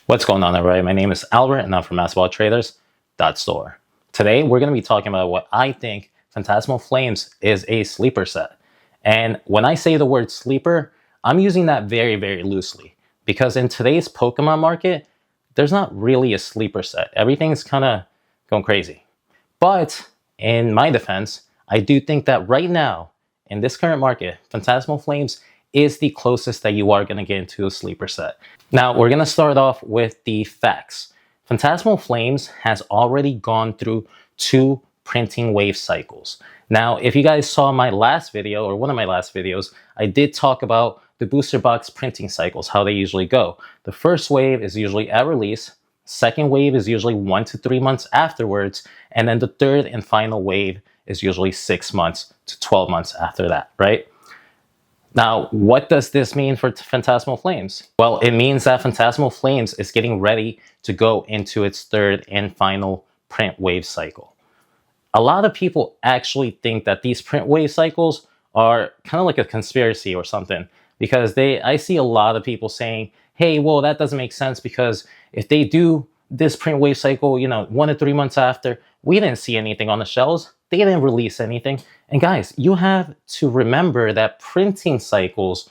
What's going on, everybody? My name is Albert and I'm from basketballtraders.store. Today, we're going to be talking about what I think Phantasmal Flames is a sleeper set. And when I say the word sleeper, I'm using that very, very loosely. Because in today's Pokemon market, there's not really a sleeper set. Everything's kind of going crazy. But in my defense, I do think that right now, in this current market, Phantasmal Flames is the closest that you are going to get into a sleeper set. Now, we're going to start off with the facts. Phantasmal Flames has already gone through 2 printing wave cycles. Now, if you guys saw my last video, or one of my last videos, I did talk about the booster box printing cycles, how they usually go. The first wave is usually at release, second wave is usually 1 to 3 months afterwards, and then the third and final wave is usually 6 months to 12 months after that, right? Now, what does this mean for Phantasmal Flames? Well, it means that Phantasmal Flames is getting ready to go into its third and final print wave cycle. A lot of people actually think that these print wave cycles are kind of like a conspiracy or something, because I see a lot of people saying, hey, well, that doesn't make sense because if they do this print wave cycle, 1 to 3 months after, we didn't see anything on the shelves. They didn't release anything. And guys, you have to remember that printing cycles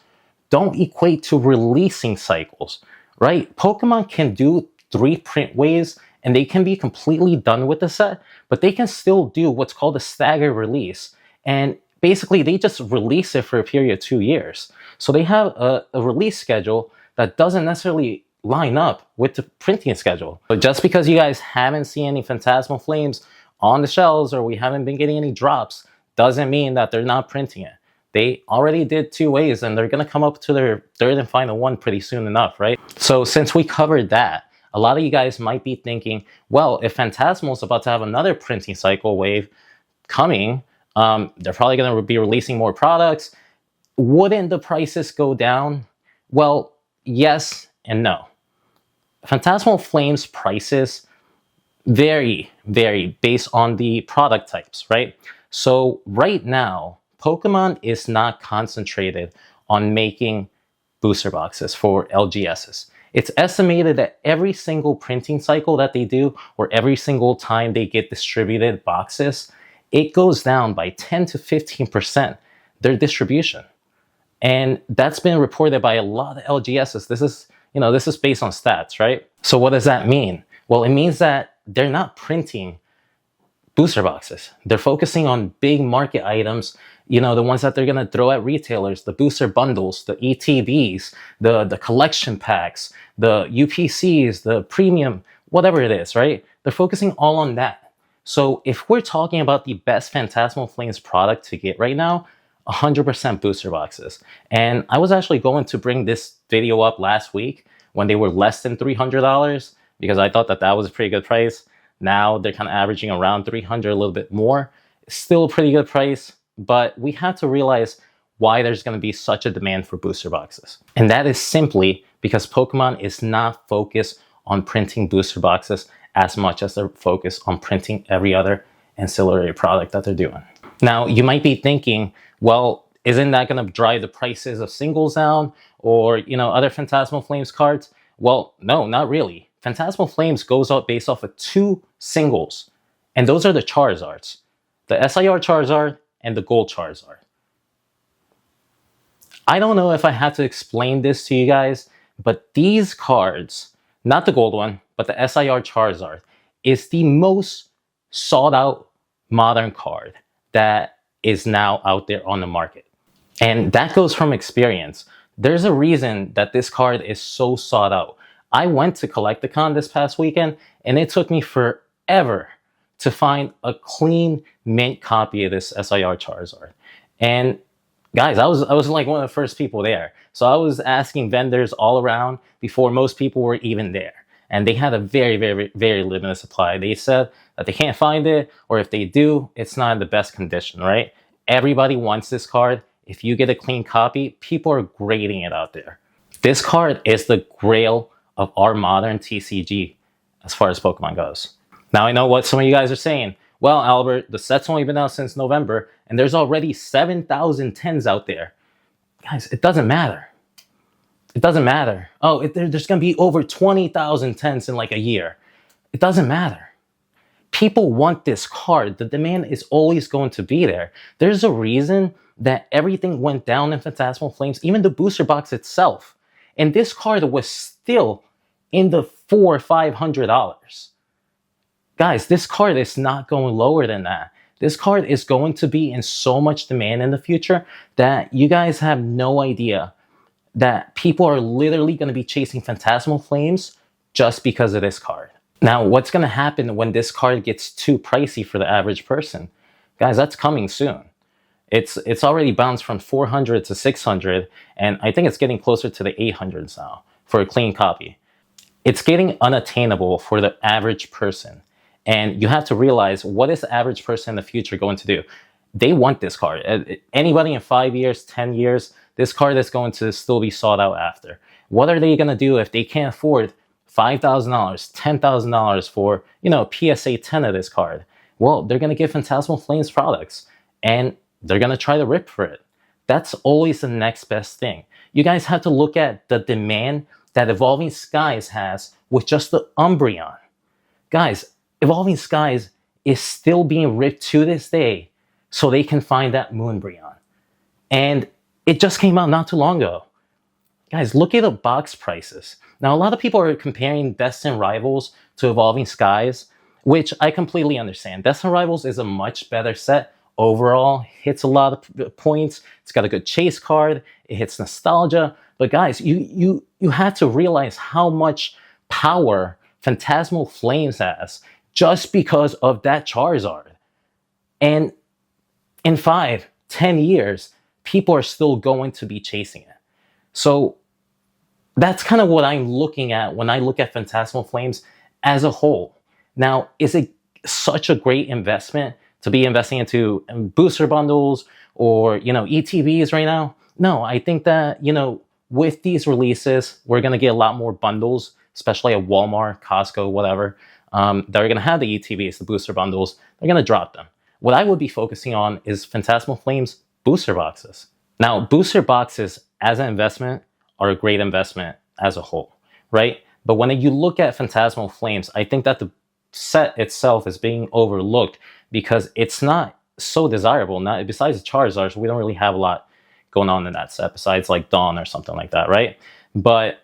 don't equate to releasing cycles, right? Pokemon can do 3 print waves and they can be completely done with the set, but they can still do what's called a staggered release. And basically, they just release it for a period of 2 years. So they have a release schedule that doesn't necessarily line up with the printing schedule. But just because you guys haven't seen any Phantasmal Flames on the shelves or we haven't been getting any drops doesn't mean that they're not printing it. They already did 2 waves and they're going to come up to their third and final one pretty soon enough, right? So since we covered that, a lot of you guys might be thinking, well, if Phantasmal is about to have another printing cycle wave coming, they're probably going to be releasing more products. Wouldn't the prices go down? Well, yes and no. Phantasmal Flames prices vary based on the product types, right? So right now, Pokemon is not concentrated on making booster boxes for LGSs. It's estimated that every single printing cycle that they do, or every single time they get distributed boxes, it goes down by 10 to 15% their distribution. And that's been reported by a lot of LGSs. This is based on stats, right? So what does that mean? Well, it means that they're not printing booster boxes. They're focusing on big market items, the ones that they're going to throw at retailers, the booster bundles, the ETBs, the collection packs, the UPCs, the premium, whatever it is, right? They're focusing all on that. So if we're talking about the best Phantasmal Flames product to get right now, 100% booster boxes. And I was actually going to bring this video up last week when they were less than $300 because I thought that was a pretty good price. Now they're kind of averaging around $300, a little bit more. Still a pretty good price, but we have to realize why there's going to be such a demand for booster boxes. And that is simply because Pokemon is not focused on printing booster boxes as much as they're focused on printing every other ancillary product that they're doing. Now, you might be thinking, well, isn't that going to drive the prices of singles down or, other Phantasmal Flames cards? Well, no, not really. Phantasmal Flames goes up based off of 2 singles, and those are the Charizards, the SIR Charizard and the Gold Charizard. I don't know if I have to explain this to you guys, but these cards, not the gold one, but the SIR Charizard, is the most sought out modern card that is now out there on the market. And that goes from experience. There's a reason that this card is so sought out. I went to Collecticon this past weekend and it took me forever to find a clean mint copy of this SIR Charizard. And guys, I was like one of the first people there. So I was asking vendors all around before most people were even there. And they had a very, very, very limited supply. They said that they can't find it, or if they do, it's not in the best condition, right? Everybody wants this card. If you get a clean copy, people are grading it out there. This card is the grail of our modern TCG as far as Pokemon goes. Now I know what some of you guys are saying. Well, Albert, the set's only been out since November and there's already 7,000 10s out there. Guys, it doesn't matter. It doesn't matter. Oh, there's going to be over 20,000 tents in like a year. It doesn't matter. People want this card. The demand is always going to be there. There's a reason that everything went down in Phantasmal Flames, even the booster box itself. And this card was still in the $400-500. Guys, this card is not going lower than that. This card is going to be in so much demand in the future that you guys have no idea that people are literally going to be chasing Phantasmal Flames just because of this card. Now, what's going to happen when this card gets too pricey for the average person? Guys, that's coming soon. It's already bounced from 400 to 600, and I think it's getting closer to the 800s now for a clean copy. It's getting unattainable for the average person. And you have to realize, what is the average person in the future going to do? They want this card. Anybody in 5 years, 10 years, this card is going to still be sought out after. What are they going to do if they can't afford $5,000, $10,000 for, PSA 10 of this card? Well, they're going to get Phantasmal Flames products, and they're going to try to rip for it. That's always the next best thing. You guys have to look at the demand that Evolving Skies has with just the Umbreon. Guys, Evolving Skies is still being ripped to this day so they can find that Moonbreon. And it just came out not too long ago. Guys, look at the box prices. Now, a lot of people are comparing Destined Rivals to Evolving Skies, which I completely understand. Destined Rivals is a much better set overall, hits a lot of points. It's got a good chase card. It hits nostalgia. But guys, you have to realize how much power Phantasmal Flames has just because of that Charizard. And in 5, 10 years, people are still going to be chasing it. So that's kind of what I'm looking at when I look at Phantasmal Flames as a whole. Now, is it such a great investment to be investing into booster bundles or, ETBs right now? No, I think that, with these releases, we're going to get a lot more bundles, especially at Walmart, Costco, whatever, that are going to have the ETBs, the booster bundles. They're going to drop them. What I would be focusing on is Phantasmal Flames booster boxes. Now, booster boxes as an investment are a great investment as a whole, right? But when you look at Phantasmal Flames, I think that the set itself is being overlooked because it's not so desirable. Now, besides the Charizards, we don't really have a lot going on in that set besides like Dawn or something like that, right? But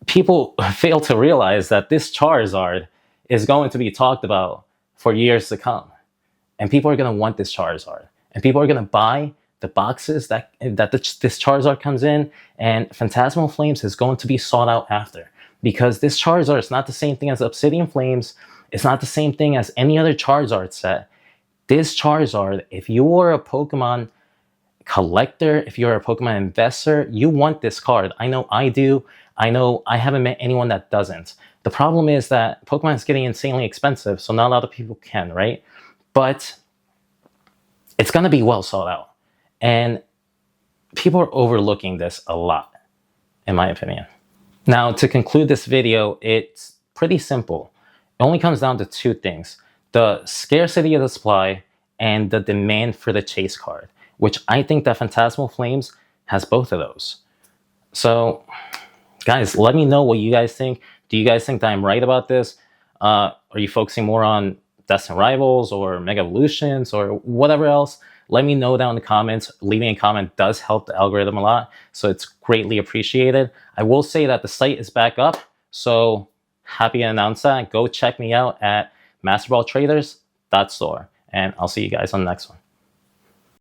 people fail to realize that this Charizard is going to be talked about for years to come. And people are going to want this Charizard. And people are going to buy the boxes that this Charizard comes in. And Phantasmal Flames is going to be sought out after. Because this Charizard is not the same thing as Obsidian Flames. It's not the same thing as any other Charizard set. This Charizard, if you are a Pokemon collector, if you're a Pokemon investor, you want this card. I know I do. I know I haven't met anyone that doesn't. The problem is that Pokemon is getting insanely expensive, so not a lot of people can, right? But it's going to be well sought out. And people are overlooking this a lot, in my opinion. Now, to conclude this video, it's pretty simple. It only comes down to two things: the scarcity of the supply and the demand for the chase card, which I think that Phantasmal Flames has both of those. So, guys, let me know what you guys think. Do you guys think that I'm right about this? Are you focusing more on Destined Rivals or Mega Evolutions or whatever else? Let me know down in the comments. Leaving a comment does help the algorithm a lot, so it's greatly appreciated. I will say that the site is back up, so happy to announce that. Go check me out at masterballtraders.store, and I'll see you guys on the next one.